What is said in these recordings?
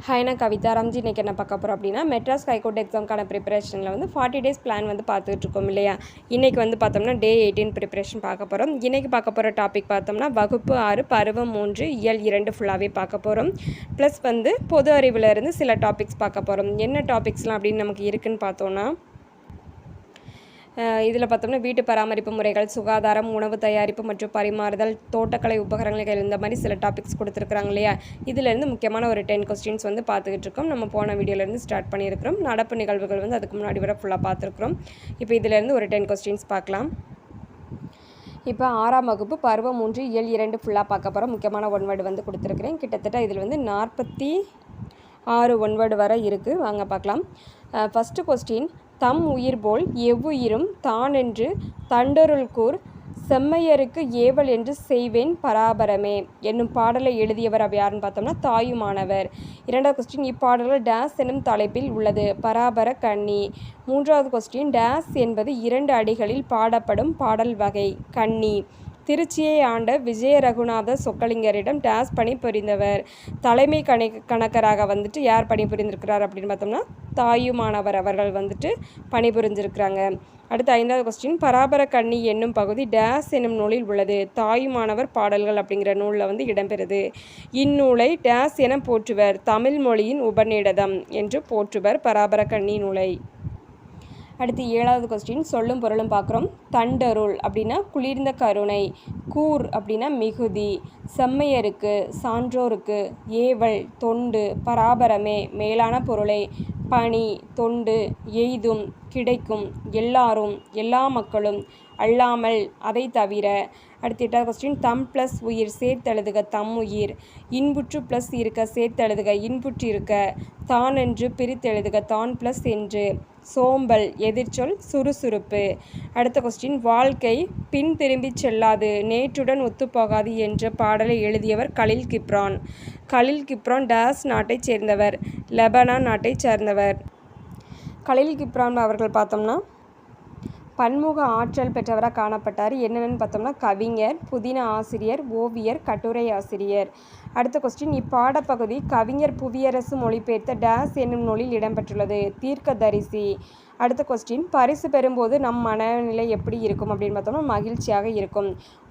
Hi, நான் கவிதா ராம்ஜி. இன்றைக்கி என்ன பார்க்க போகிறோம் அப்படின்னா, மெட்ராஸ் ஹைகோர்ட் எக்ஸாமுக்கான ப்ரிப்பரேஷனில் வந்து 40 டேஸ் பிளான் வந்து பார்த்துட்ருக்கோம் இல்லையா. இன்றைக்கி வந்து பார்த்தோம்னா டே 18 ப்ரிப்பரேஷன் பார்க்க போகிறோம். இன்றைக்கி பார்க்க போகிற டாபிக் பார்த்தோம்னா வகுப்பு 6 பருவம் 3 இயல் 2 ஃபுல்லாகவே பார்க்க போகிறோம். ப்ளஸ் வந்து பொது அறிவிலிருந்து சில டாபிக்ஸ் பார்க்க போகிறோம். என்ன டாபிக்ஸ்லாம் அப்படின்னு நமக்கு இருக்குதுன்னு பார்த்தோன்னா, இதில் பார்த்தோம்னா வீட்டு பராமரிப்பு முறைகள், சுகாதாரம், உணவு தயாரிப்பு மற்றும் பரிமாறுதல், தோட்டக்கலை உபகரணங்கள், இந்த மாதிரி சில டாபிக்ஸ் கொடுத்துருக்குறாங்க இல்லையா. இதிலேருந்து முக்கியமான ஒரு 10 கொஸ்டின்ஸ் வந்து பார்த்துக்கிட்டு இருக்கோம். நம்ம போன வீடியோலேருந்து ஸ்டார்ட் பண்ணியிருக்கிறோம். நடப்பு நிகழ்வுகள் வந்து அதுக்கு முன்னாடி வர ஃபுல்லாக பார்த்துருக்குறோம். இப்போ இதிலேருந்து ஒரு 10 கொஸ்டின்ஸ் பார்க்கலாம். இப்போ 6ஆம் வகுப்பு பருவம் 3 இயல் 2 ஃபுல்லாக பார்க்க போகிறோம். முக்கியமான ஒன்வேர்டு வந்து கொடுத்துருக்குறேன். கிட்டத்தட்ட இதில் வந்து 46 ஒன்வேர்டு வரை இருக்குது. வாங்க பார்க்கலாம். ஃபஸ்ட்டு கொஸ்டின், தம் உயிர் போல் எவ்வுயிரும் தானென்று தண்டொருள் கூர் செம்மையருக்கு ஏவல் என்று செய்வேன் பராபரமே என்னும் பாடலை எழுதியவர் அவ யாருன்னு பார்த்தோம்னா தாயுமானவர். இரண்டாவது கொஸ்டின், இப்பாடல்கள் டேஸ் எனும் தலைப்பில் உள்ளது. பராபர கண்ணி. மூன்றாவது கொஸ்டின், டேஸ் என்பது 2 அடிகளில் பாடப்படும் பாடல் வகை. கண்ணி. திருச்சியை ஆண்ட விஜய ரகுநாத சொக்கலிங்கரிடம் டேஸ் பணிபுரிந்தவர். தலைமை கணக்கராக வந்துட்டு யார் பணிபுரிந்திருக்கிறார் அப்படின்னு பார்த்தோம்னா தாயுமானவர் அவர்கள் வந்துட்டு பணிபுரிஞ்சிருக்கிறாங்க. அடுத்த 5வது கொஸ்டின், பராபர கண்ணி என்னும் பகுதி டேஸ் என்னும் நூலில் உள்ளது. தாயுமானவர் பாடல்கள் அப்படிங்கிற நூலில் வந்து இடம்பெறுது. இந்நூலை டேஸ் என போற்றுவர். தமிழ் மொழியின் உபநிடதம் என்று போற்றுவர் பராபர கண்ணி நூலை. அடுத்து 7வது கொஸ்டின், சொல்லும் பொருளும் பார்க்குறோம். தண்டருள் அப்படின்னா குளிர்ந்த கருணை. கூர் அப்படின்னா மிகுதி. செம்மையருக்கு சான்றோருக்கு. ஏவல் தொண்டு. பராபரமே மேலான பொருளை. பணி தொண்டு. எய்தும் கிடைக்கும். எல்லாரும் எல்லா மக்களும். அல்லாமல் அதை தவிர. அடுத்து 8வது கொஸ்டின், தம் ப்ளஸ் உயிர் சேர்த்தெழுதுக தம் உயிர். இன்புற்று ப்ளஸ் இருக்க சேர்த்தெழுதுக இன்புற்று இருக்க. தான் என்று பிரித்தெழுதுக தான் ப்ளஸ் என்று. சோம்பல் எதிர்ச்சொல் சுறுசுறுப்பு. அடுத்த கொஸ்டின், வாழ்க்கை பின் திரும்பி செல்லாது நேற்றுடன் ஒத்துப்போகாது என்ற பாடலை எழுதியவர் கலில் கிப்ரான். கலில் கிப்ரான் டேஸ் நாட்டைச் சேர்ந்தவர். லெபனான் நாட்டைச் சேர்ந்தவர். கலில் கிப்ரான் அவர்கள் பார்த்தோம்னா பன்முக ஆற்றல் பெற்றவராக காணப்பட்டார். என்னென்னு பார்த்தோம்னா கவிஞர், புதின ஆசிரியர், ஓவியர், கட்டுரை ஆசிரியர். அடுத்த கொஸ்டின், இப்பாடப்பகுதி கவிஞர் புவியரசு மொழிபெயர்த்த டேஸ் என்னும் நூலில் இடம்பெற்றுள்ளது. தீர்க்கதரிசி. அடுத்த கொஸ்டின், பரிசு பெறும்போது நம் மனநிலை எப்படி இருக்கும் அப்படின்னு பார்த்தோம்னா மகிழ்ச்சியாக இருக்கும்.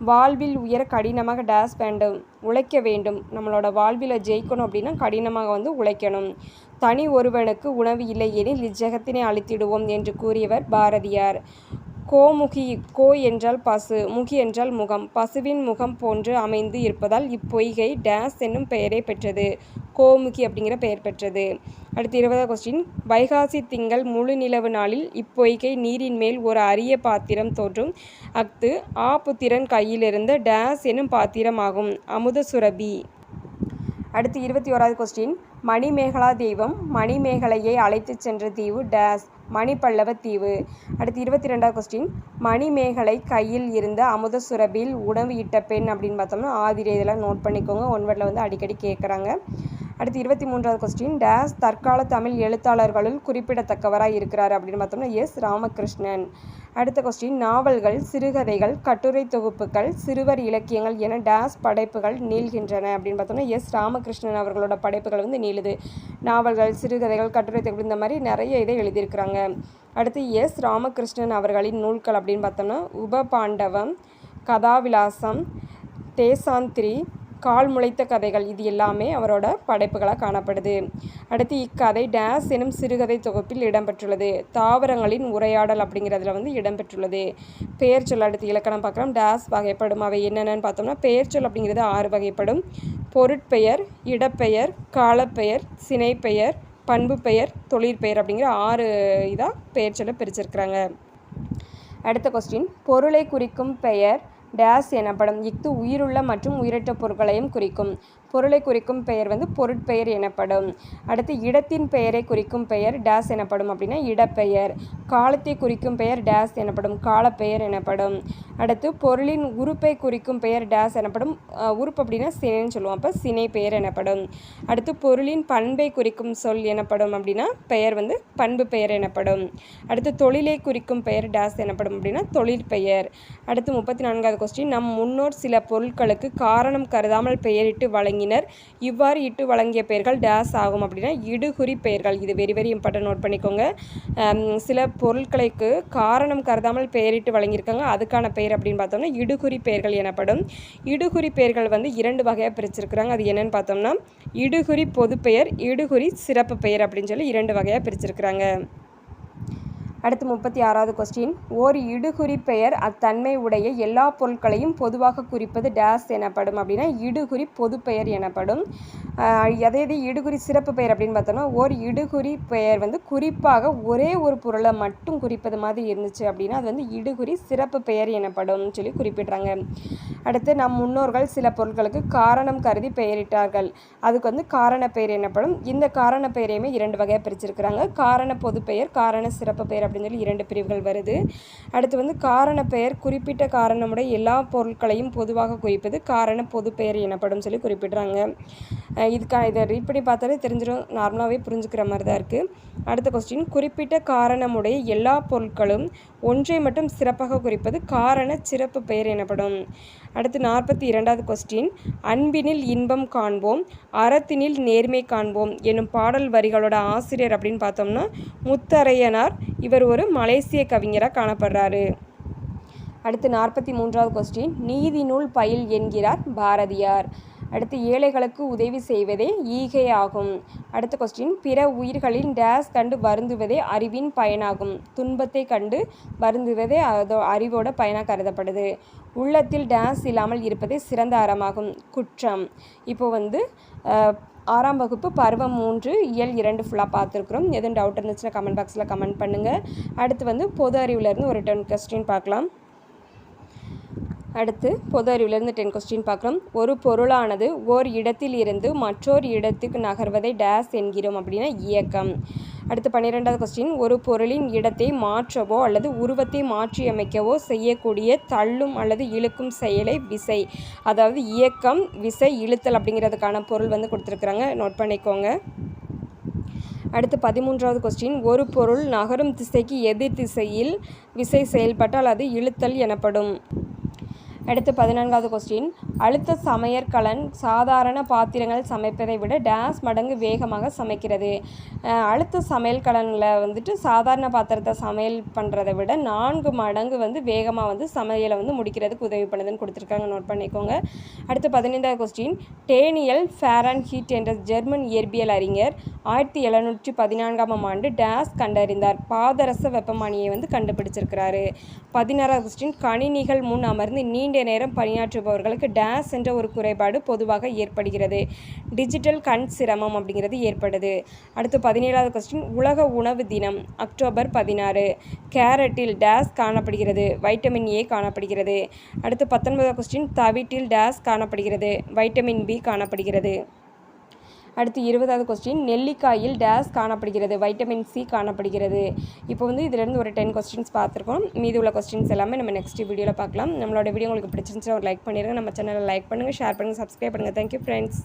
வாழ்வில் உயர கடினமாக டேஸ் வேண்டும், உழைக்க வேண்டும். நம்மளோட வாழ்வில் ஜெயிக்கணும் அப்படின்னா கடினமாக வந்து உழைக்கணும். தனி ஒருவனுக்கு உணவு இல்லை எனில் இஜகத்தினை அழித்திடுவோம் என்று கூறியவர் பாரதியார். கோமுகி. கோ என்றால் பசு, முகி என்றால் முகம். பசுவின் முகம் போன்று அமைந்து இருப்பதால் இப்பொய்கை டேஸ் என்னும் பெயரை பெற்றது. கோமுகி அப்படிங்கிற பெயர் பெற்றது. அடுத்து 20வது கொஸ்டின், வைகாசி திங்கள் முழு நிலவு நாளில் இப்பொய்கை நீரின் மேல் ஒரு அரிய பாத்திரம் தோன்றும். அஃது ஆபுத்திரன் கையிலிருந்த டேஸ் என்னும் பாத்திரம் ஆகும். அமுத சுரபி. அடுத்து 21வது கொஸ்டின், மணிமேகலா தெய்வம் மணிமேகலையை அழைத்து சென்ற தீவு டேஸ். மணிப்பல்லவ தீவு. அடுத்து 22வது கொஸ்டின், மணிமேகலை கையில் இருந்த அமுத சுரபியில் உணவு இட்ட பெண் அப்படின்னு பார்த்தோம்னா ஆதிரை. இதெல்லாம் நோட் பண்ணிக்கோங்க, ஒன்வேர்டில் வந்து அடிக்கடி கேட்குறாங்க. அடுத்து 23வது கொஸ்டின், டேஸ் தற்கால தமிழ் எழுத்தாளர்களுள் குறிப்பிடத்தக்கவராக இருக்கிறார் அப்படின்னு பார்த்தோம்னா எஸ் ராமகிருஷ்ணன். அடுத்த கொஸ்டின், நாவல்கள், சிறுகதைகள், கட்டுரை தொகுப்புகள், சிறுவர் இலக்கியங்கள் என டேஸ் படைப்புகள் நீள்கின்றன அப்படின்னு பார்த்தோம்னா எஸ் ராமகிருஷ்ணன் அவர்களோட படைப்புகள் வந்து நீளுது. நாவல்கள், சிறுகதைகள், கட்டுரை தொகுப்பு இந்த மாதிரி நிறைய இதை எழுதியிருக்கிறாங்க. அடுத்து எஸ் ராமகிருஷ்ணன் அவர்களின் நூல்கள் அப்படின்னு பார்த்தோம்னா உபபாண்டவம், கதாவிலாசம், தேசாந்திரி, கால் முளைத்த கதைகள், இது எல்லாமே அவரோட படைப்புகளாக காணப்படுது. அடுத்து இக்கதை டேஸ் எனும் சிறுகதை தொகுப்பில் இடம்பெற்றுள்ளது. தாவரங்களின் உரையாடல் அப்படிங்கிறதுல வந்து இடம்பெற்றுள்ளது. பெயர்ச்சொல். அடுத்து இலக்கணம் பார்க்குறோம். டேஸ் வகைப்படும். அவை என்னென்னு பார்த்தோம்னா பெயர்ச்சொல் அப்படிங்கிறது 6 வகைப்படும். பொருட்பெயர், இடப்பெயர், காலப்பெயர், சினைப்பெயர், பண்பு பெயர், தொழிற்பெயர் அப்படிங்கிற 6 இதாக பெயர்ச்சொல்லை பிரிச்சிருக்கிறாங்க. அடுத்த கொஸ்டின், பொருளை குறிக்கும் பெயர் டேஸ் எனப்படும். இஃது உயிருள்ள மற்றும் உயிரற்ற பொருட்களையும் குறிக்கும். பொருளை குறிக்கும் பெயர் வந்து பொருட்பெயர் எனப்படும். அடுத்து இடத்தின் பெயரை குறிக்கும் பெயர் டேஸ் எனப்படும் அப்படின்னா இடப்பெயர். காலத்தை குறிக்கும் பெயர் டேஸ் எனப்படும். காலப்பெயர் எனப்படும். அடுத்து பொருளின் உறுப்பை குறிக்கும் பெயர் டேஸ் எனப்படும். உறுப்பு அப்படின்னா சினைன்னு சொல்லுவோம், அப்போ சினை பெயர் எனப்படும். அடுத்து பொருளின் பண்பை குறிக்கும் சொல் எனப்படும் அப்படின்னா பெயர் வந்து பண்பு பெயர் எனப்படும். அடுத்து தொழிலை குறிக்கும் பெயர் டேஸ் எனப்படும் அப்படின்னா தொழிற்பெயர். அடுத்து 34வது கொஸ்டின், நம் முன்னோர் சில பொருட்களுக்கு காரணம் கருதாமல் பெயரிட்டு வழங்கி வழங்கினர். இவ்வாறு இட்டு வழங்கிய பெயர்கள் டேஸ் ஆகும் அப்படின்னா இடுகுறி பெயர்கள். இது வெரி வெரி இம்பார்ட்டன்ட், நோட் பண்ணிக்கோங்க. சில பொருட்களுக்கு காரணம் கருதாமல் பெயரிட்டு வழங்கியிருக்காங்க, அதுக்கான பெயர் அப்படின்னு பார்த்தோம்னா இடுகுறி பெயர்கள் எனப்படும். இடுகுறி பெயர்கள் வந்து 2 வகையாக பிரிச்சிருக்கிறாங்க. அது என்னென்னு பார்த்தோம்னா இடுகுறி பொதுப்பெயர், இடுகுறி சிறப்பு பெயர் அப்படின்னு சொல்லி 2 வகையாக பிரிச்சிருக்கிறாங்க. அடுத்து 36வது கொஸ்டின். ஓர் இடுகுறி பெயர் அத்தன்மை உடைய எல்லா பொருட்களையும் பொதுவாக குறிப்பது டேஸ் எனப்படும் அப்படின்னா இடுகுறி பொதுப்பெயர் எனப்படும். அதே இடுகுறி சிறப்பு பெயர் அப்படின்னு பார்த்தோம்னா ஓர் இடுகுறி பெயர் வந்து குறிப்பாக ஒரே ஒரு பொருளை மட்டும் குறிப்பது மாதிரி இருந்துச்சு அப்படின்னா அது வந்து இடுகுறி சிறப்பு பெயர் எனப்படும் சொல்லி குறிப்பிட்றாங்க. அடுத்து நம் முன்னோர்கள் சில பொருட்களுக்கு காரணம் கருதி பெயரிட்டார்கள், அதுக்கு வந்து காரண பெயர் எனப்படும். இந்த காரண பெயரையுமே 2 வகையாக பிரிச்சிருக்கிறாங்க. காரண பொதுப்பெயர், காரண சிறப்பு பெயர் அப்படின்னு சொல்லி 2 பிரிவுகள் வருது. அடுத்து வந்து காரண பெயர் குறிப்பிட்ட காரணமுடைய எல்லா பொருட்களையும் பொதுவாக குறிப்பது காரண பொதுப்பெயர் எனப்படும் சொல்லி குறிப்பிட்றாங்க. இதை ரீட் பண்ணி பார்த்தாலே தெரிஞ்சிடும், நார்மலாகவே புரிஞ்சுக்கிற மாதிரி தான் இருக்குது. அடுத்த கொஸ்டின். குறிப்பிட்ட காரணமுடைய எல்லா பொருட்களும் ஒன்றை மட்டும் சிறப்பாக குறிப்பது காரண சிறப்பு பெயர் எனப்படும். அடுத்து 42வது கொஸ்டின். அன்பினில் இன்பம் காண்போம், அறத்தினில் நேர்மை காண்போம் என்னும் பாடல் வரிகளோட ஆசிரியர் அப்படின்னு பார்த்தோம்னா முத்தரையனார். இவர் ஒரு மலேசிய கவிஞராக காணப்படுறாரு. அடுத்து 43வது கொஸ்டின். நீதி நூல் பயில் என்கிறார் பாரதியார். அடுத்து ஏழைகளுக்கு உதவி செய்வதே ஈகை ஆகும். அடுத்த கொஸ்டின். பிற உயிர்களின் டேஸ் கண்டு வருந்துவதே அறிவின் பயனாகும். துன்பத்தை கண்டு வருந்துவதே அறிவோட பயனாக கருதப்படுது. உள்ளத்தில் டேஸ் இல்லாமல் இருப்பதே சிறந்த அறமாகும். குற்றம். இப்போ வந்து 6ஆம் வகுப்பு பருவம் 3 இயல் 2 ஃபுல்லாக பார்த்துருக்குறோம். எதுவும் டவுட் இருந்துச்சுன்னா கமெண்ட் பாக்ஸில் கமெண்ட் பண்ணுங்கள். அடுத்து வந்து பொது அறிவிலேருந்து ஒரு 10 கொஸ்டின் பார்க்கலாம். அடுத்து பொது அறிவிலிருந்து 10 கொஸ்டின் பார்க்குறோம். ஒரு பொருளானது ஓர் இடத்தில் இருந்து மற்றொரு இடத்துக்கு நகர்வதை டேஸ் என்கிறோம் அப்படின்னா இயக்கம். அடுத்து 12வது கொஸ்டின். ஒரு பொருளின் இடத்தை மாற்றவோ அல்லது உருவத்தை மாற்றியமைக்கவோ செய்யக்கூடிய தள்ளும் அல்லது இழுக்கும் செயலை விசை. அதாவது இயக்கம், விசை, இழுத்தல் அப்படிங்கிறதுக்கான பொருள் வந்து கொடுத்துருக்குறாங்க, நோட் பண்ணிக்கோங்க. அடுத்து 13வது கொஸ்டின். ஒரு பொருள் நகரும் திசைக்கு எதிர் திசையில் விசை செயல்பட்டால் அது இழுத்தல் எனப்படும். அடுத்து 14வது கொஸ்டின். அழுத்த சமையற்கலன் சாதாரண பாத்திரங்கள் சமைப்பதை விட டேஸ் மடங்கு வேகமாக சமைக்கிறது. அழுத்த சமையல் கலனில் வந்துட்டு சாதாரண பாத்திரத்தை சமையல் பண்ணுறதை விட 4 மடங்கு வந்து வேகமாக வந்து சமையலை வந்து முடிக்கிறதுக்கு உதவி பண்ணுதுன்னு கொடுத்துருக்காங்க, நோட் பண்ணிக்கோங்க. அடுத்து 15வது கொஸ்டின். டேனியல் ஃபாரன்ஹீட் என்ற ஜெர்மன் இயற்பியல் அறிஞர் 1714ஆம் ஆண்டு டேஸ் கண்டறிந்தார். பாதரச வெப்பமானியை வந்து கண்டுபிடிச்சிருக்கிறாரு. 16வது கொஸ்டின். கணினிகள் முன் அமர்ந்து நீண்ட நேரம் பணியாற்றுபவர்களுக்கு டேஸ் என்ற ஒரு குறைபாடு பொதுவாக ஏற்படுகிறது. டிஜிட்டல் கண் சிரமம் அப்படிங்கிறது ஏற்படுது. அடுத்து 17வது கொஸ்டின். உலக உணவு தினம் அக்டோபர் 16. கேரட்டில் டேஸ் காணப்படுகிறது, வைட்டமின் ஏ காணப்படுகிறது. அடுத்து 19வது கொஸ்டின். தவிட்டில் டேஸ் காணப்படுகிறது, வைட்டமின் பி காணப்படுகிறது. அடுத்து 20வது கொஸ்டின். நெல்லிக்காயில் டேஸ் காணப்படுகிறது, வைட்டமின் சி காணப்படுகிறது. இப்போ வந்து இதிலேருந்து ஒரு 10 கொஸ்டின்ஸ் பார்த்துருக்கோம். மீதி உள்ள கொஸ்டின்ஸ் எல்லாமே நம்ம நெக்ஸ்ட் வீடியோவில் பார்க்கலாம். நம்மளோட வீடியோ உங்களுக்கு பிடிச்சிருந்துச்சுன்னா ஒரு லைக் பண்ணிடுங்க. நம்ம சேனலை லைக் பண்ணுங்கள், ஷேர் பண்ணுங்கள், சப்ஸ்கிரைப் பண்ணுங்கள். Thank you friends.